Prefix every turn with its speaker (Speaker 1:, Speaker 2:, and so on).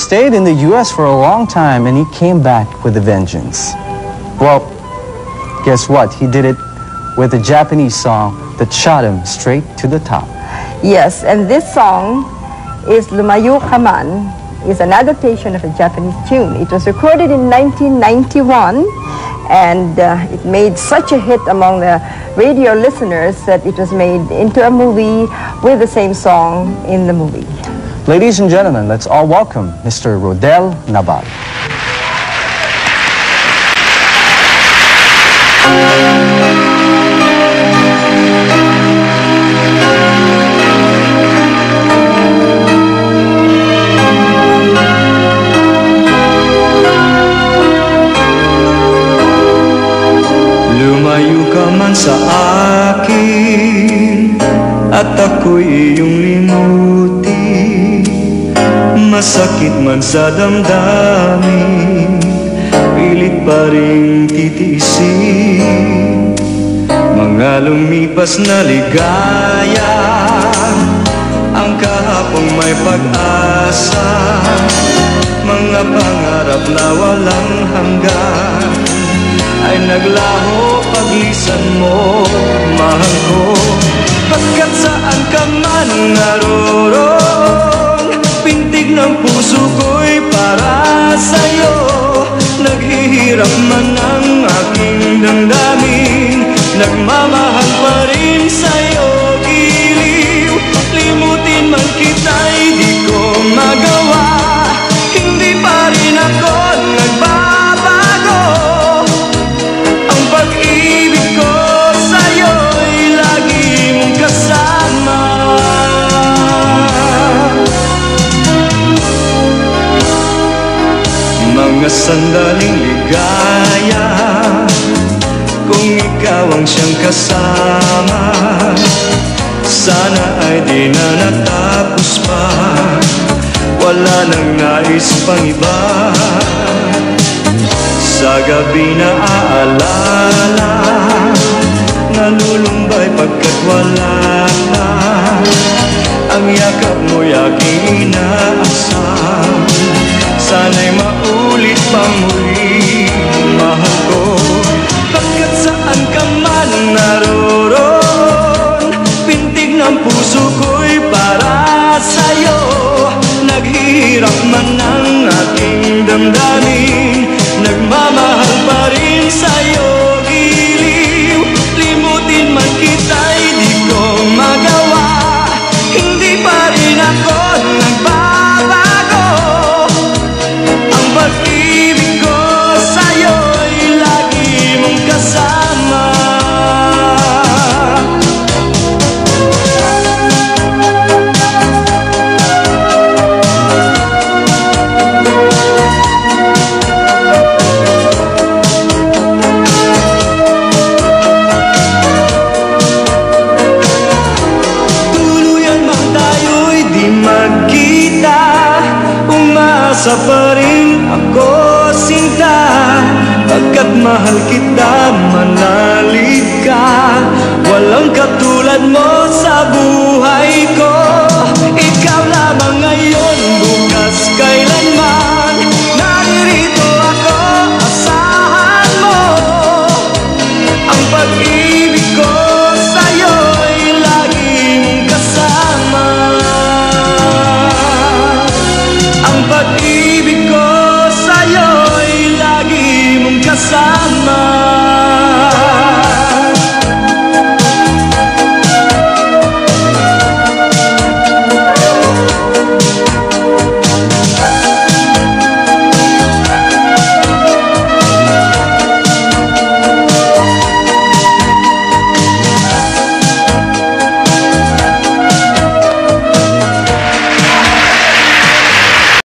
Speaker 1: stayed in the US for a long time and he came back with a vengeance. Well, guess what? He did it with a Japanese song that shot him straight to the top.
Speaker 2: Yes, and this song is Lumayo Ka Man, is an adaptation of a Japanese tune. It was recorded in 1991, and it made such a hit among the radio listeners that it was made into a movie with the same song in the movie.
Speaker 1: Ladies and gentlemen, let's all welcome Mr. Rodel Nabal.
Speaker 3: Lumayo ka man sa akin at ako'y iyong limutin. Masakit man sa damdamin, pilit pa rin titiisin. Mga lumipas na ligaya, ang kahapong may pag-asa, mga pangarap na walang hanggan ay naglaho paglisan mo, mahal ko. Pagkat saan ka man naroon, pintig ng puso ko'y para sa'yo. Naghihirap man ang aking damdamin, nagmamahal pa rin sa'yo, giliw. Limutin man kita'y di ko magawa, hindi pa rin ako nagbabago. Ang pag-ibig ko sa'yo'y lagi mong kasama. Mga sandaling ligaya, kung ikaw ang siyang kasama, sana ay di na natapos pa, wala nang nais pang iba. Sa gabi na aalala, nalulumbay pagkat wala ka. Ang yakap mo'y aking inaasam, sana'y maulit pa muli, mahal ko. Pagkat saan ka man naroon, pintig ng puso ko'y para sa'yo. Naghihirap man ang aking damdamin, nagmamahal pa rin sa'yo, giliw. Limutin man kita'y di ko magawa, hindi pa rin ako nagbabago. Ang pag-ibig ko sa'yo'y lagi mong kasama. Umasa pa rin ako, sinta, pagkat mahal kita, manalig ka. Walang katulad mo sa buhay ko. Ikaw lamang ngayon, bukas, kailanman. Naririto ako, asahan mo. Ang pag-ibig ko sa'yo'y laging kasama. Ang pag-ibig ko sa'yo'y lagi mong kasama.